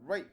Alright,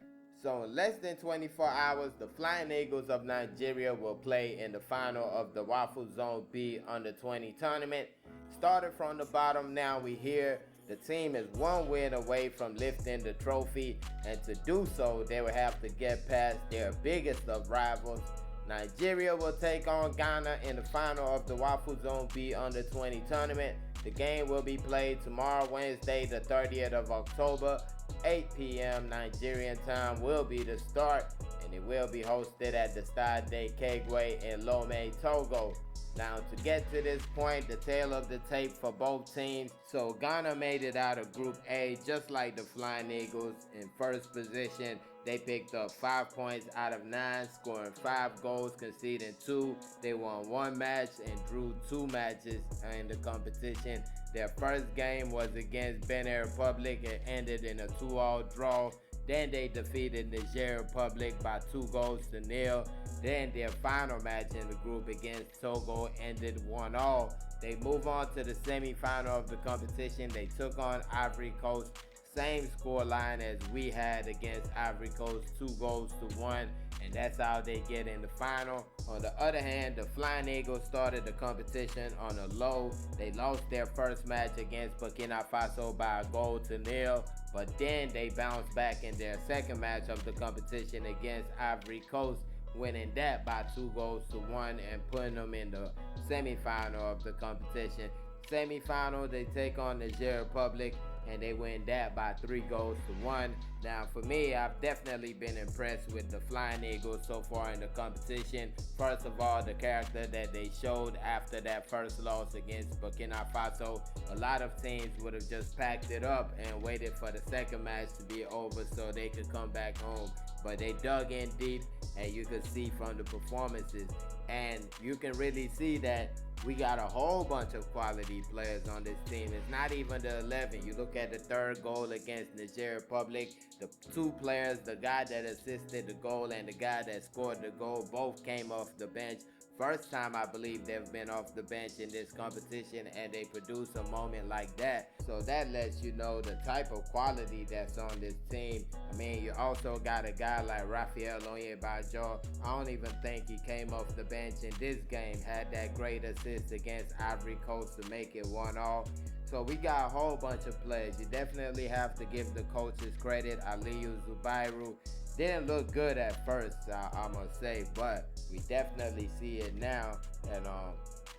so in less than 24 hours, the Flying Eagles of Nigeria will play in the final of the WAFU Zone B U20 tournament. Started from the bottom, now we here. The team is one win away from lifting the trophy, and to do so, they will have to get past their biggest of rivals. Nigeria will take on Ghana in the final of the WAFU Zone B U20 tournament. The game will be played tomorrow, Wednesday, the 30th of October. 8 p.m. Nigerian time will be the start, and it will be hosted at the Stade Kegwe in Lomé, Togo. Now, to get to this point, the tale of the tape for both teams. So Ghana made it out of Group A just like the Flying Eagles. In first position, they picked up 5 points out of 9, scoring 5 goals, conceding 2. They won 1 match and drew 2 matches in the competition. Their first game was against Benin Republic. It ended in a 2-all draw. Then they defeated Niger Republic by 2-0. Then their final match in the group against Togo ended 1-all. They move on to the semi-final of the competition. They took on Ivory Coast. Same scoreline as we had against Ivory Coast, 2-1, and that's how they get in the final. On the other hand, the Flying Eagles started the competition on a low. They lost their first match against Burkina Faso by 1-0, but then they bounced back in their second match of the competition against Ivory Coast, winning that by 2-1 and putting them in the semi-final of the competition. Semi-final, they take on Niger Republic, and they win that by 3-1. Now, for me, I've definitely been impressed with the Flying Eagles so far in the competition. First of all, the character that they showed after that first loss against Burkina Faso. A lot of teams would have just packed it up and waited for the second match to be over so they could come back home. But they dug in deep, and you could see from the performances, and you can really see that we got a whole bunch of quality players on this team. It's not even the 11. You look at the third goal against Niger Republic, the 2 players, the guy that assisted the goal and the guy that scored the goal, both came off the bench. First time I believe they've been off the bench in this competition, and they produce a moment like that. So that lets you know the type of quality that's on this team. I mean, you also got a guy like Raphael Onyebajo. I don't even think he came off the bench in this game. Had that great assist against Ivory Coast to make it 1-all. So we got a whole bunch of players. You definitely have to give the coaches credit. Aliyu Zubairu didn't look good at first, I must say, but we definitely see it now, and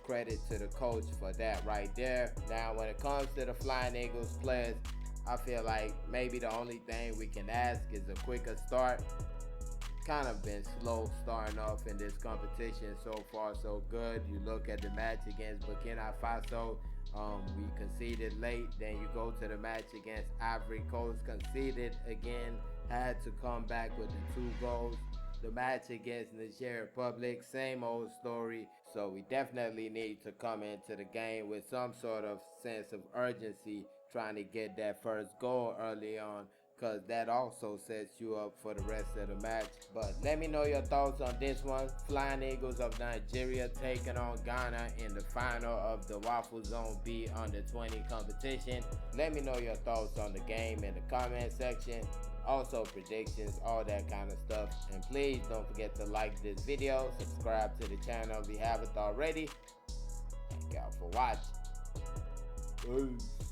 credit to the coach for that right there. Now, when it comes to the Flying Eagles players, I feel like maybe the only thing we can ask is a quicker start. Kind of been slow starting off in this competition. So far so good. You look at the match against Burkina Faso, we conceded late. Then you go to the match against Ivory Coast, conceded again, had to come back with the 2 goals. The match against Niger Republic, same old story. So we definitely need to come into the game with some sort of sense of urgency, trying to get that first goal early on, because that also sets you up for the rest of the match. But let me know your thoughts on this one. Flying Eagles of Nigeria taking on Ghana in the final of the WAFU Zone B U20 competition. Let me know your thoughts on the game in the comment section. Also predictions, all that kind of stuff. And please don't forget to like this video, subscribe to the channel if you haven't already. Thank y'all for watching. Peace.